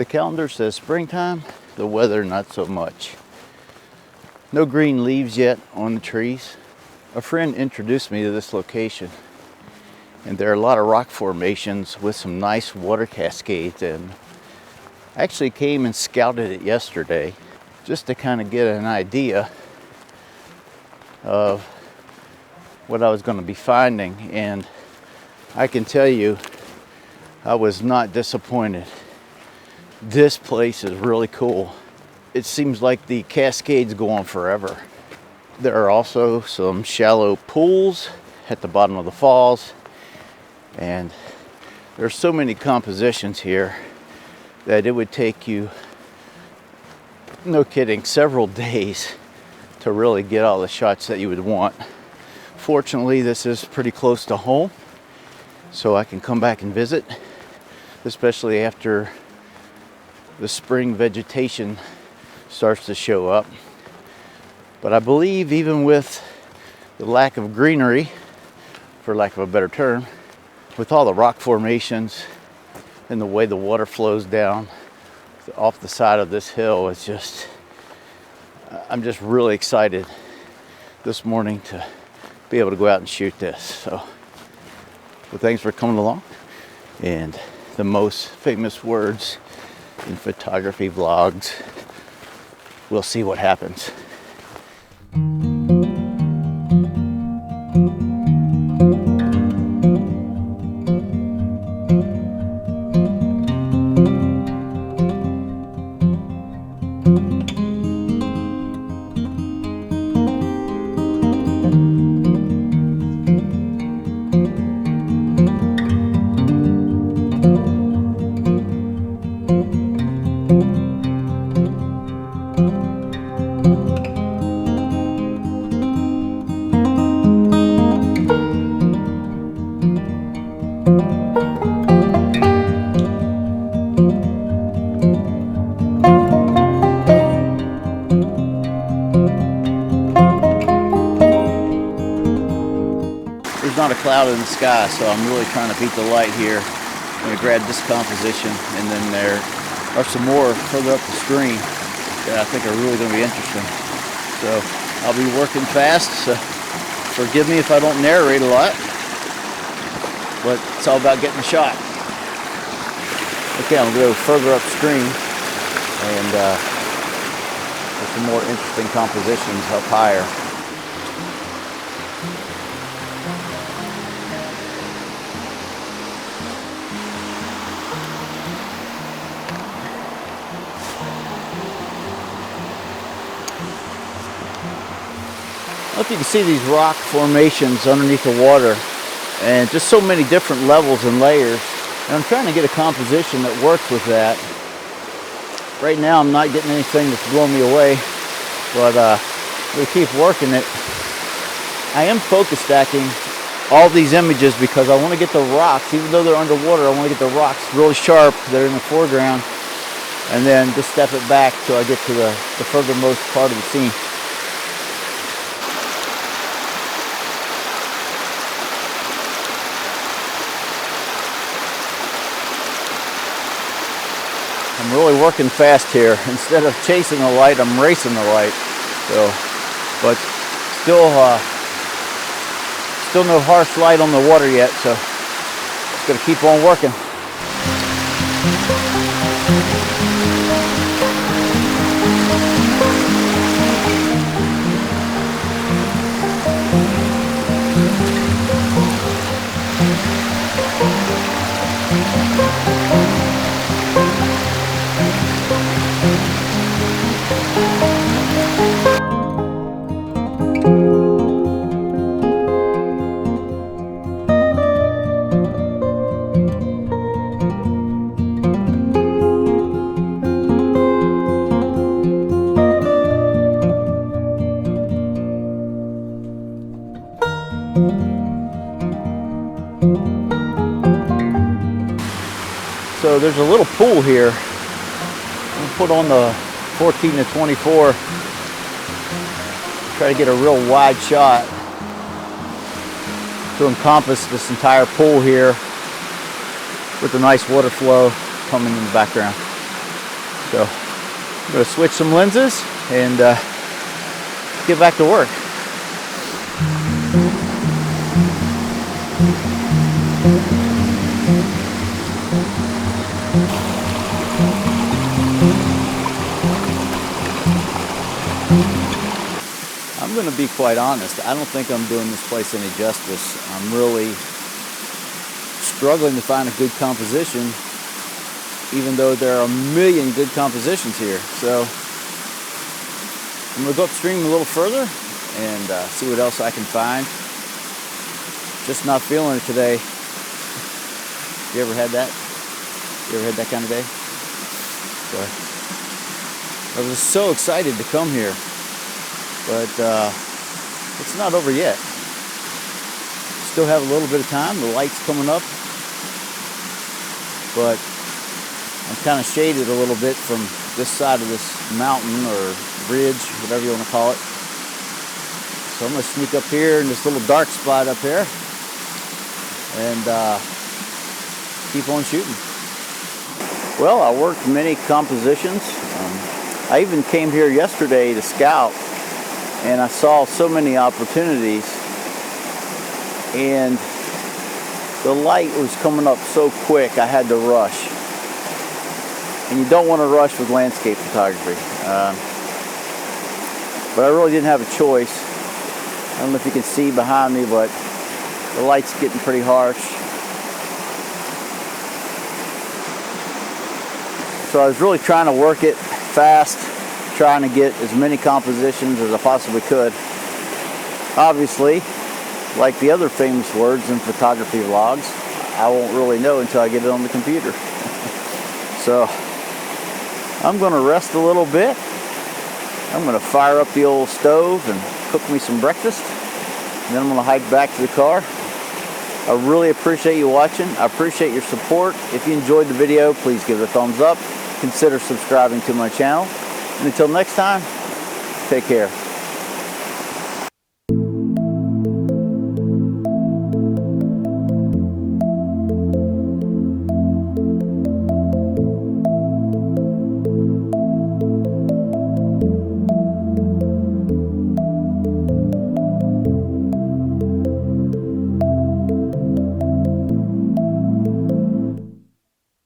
calendar says springtime, the weather not so much. No green leaves yet on the trees. A friend introduced me to this location, and there are a lot of rock formations with some nice water cascades, and I actually came and scouted it yesterday just to kind of get an idea of what I was going to be finding, and I can tell you I was not disappointed. This place is really cool. It seems like the cascades go on forever. There are also some shallow pools at the bottom of the falls, and there's so many compositions here that it would take you, no kidding, several days to really get all the shots that you would want. Fortunately, this is pretty close to home, so I can come back and visit, especially after the spring vegetation starts to show up. But I believe even with the lack of greenery, for lack of a better term, with all the rock formations and the way the water flows down off the side of this hill, it's just, I'm just really excited this morning to be able to go out and shoot this. So, well, thanks for coming along. And the most famous words in photography vlogs, we'll see what happens. Not a cloud in the sky, so I'm really trying to beat the light here. I'm going to grab this composition, and then there are some more further up the stream that I think are really going to be interesting. So I'll be working fast, so forgive me if I don't narrate a lot, but it's all about getting a shot. Okay, I'm going to go further upstream, and there's some more interesting compositions up higher. I hope you can see these rock formations underneath the water, and just so many different levels and layers. And I'm trying to get a composition that works with that. Right now I'm not getting anything that's blowing me away, but we'll keep working it. I am focus stacking all these images because I want to get the rocks, even though they're underwater, I want to get the rocks really sharp. They're in the foreground, and then just step it back till I get to the furthermost part of the scene. I'm really working fast here. Instead of chasing the light, I'm racing the light. So, but still no harsh light on the water yet, so just gotta keep on working. So there's a little pool here. We'll put on the 14 to 24. Try to get a real wide shot to encompass this entire pool here with a nice water flow coming in the background. So I'm going to switch some lenses and get back to work. I'm going to be quite honest. I don't think I'm doing this place any justice. I'm really struggling to find a good composition, even though there are a million good compositions here. So I'm going to go upstream a little further and see what else I can find. Just not feeling it today. You ever had that? You ever had that kind of day? So I was so excited to come here, but it's not over yet. Still have a little bit of time. The light's coming up, but I'm kind of shaded a little bit from this side of this mountain or ridge, whatever you want to call it. So I'm going to sneak up here in this little dark spot up here and keep on shooting. Well, I worked many compositions. I even came here yesterday to scout, and I saw so many opportunities, and the light was coming up so quick I had to rush. And you don't want to rush with landscape photography. But I really didn't have a choice. I don't know if you can see behind me, but the light's getting pretty harsh. So I was really trying to work it fast, trying to get as many compositions as I possibly could. Obviously, like the other famous words in photography vlogs, I won't really know until I get it on the computer. So I'm going to rest a little bit. I'm going to fire up the old stove and cook me some breakfast. And then I'm going to hike back to the car. I really appreciate you watching. I appreciate your support. If you enjoyed the video, please give it a thumbs up. Consider subscribing to my channel. And until next time, take care.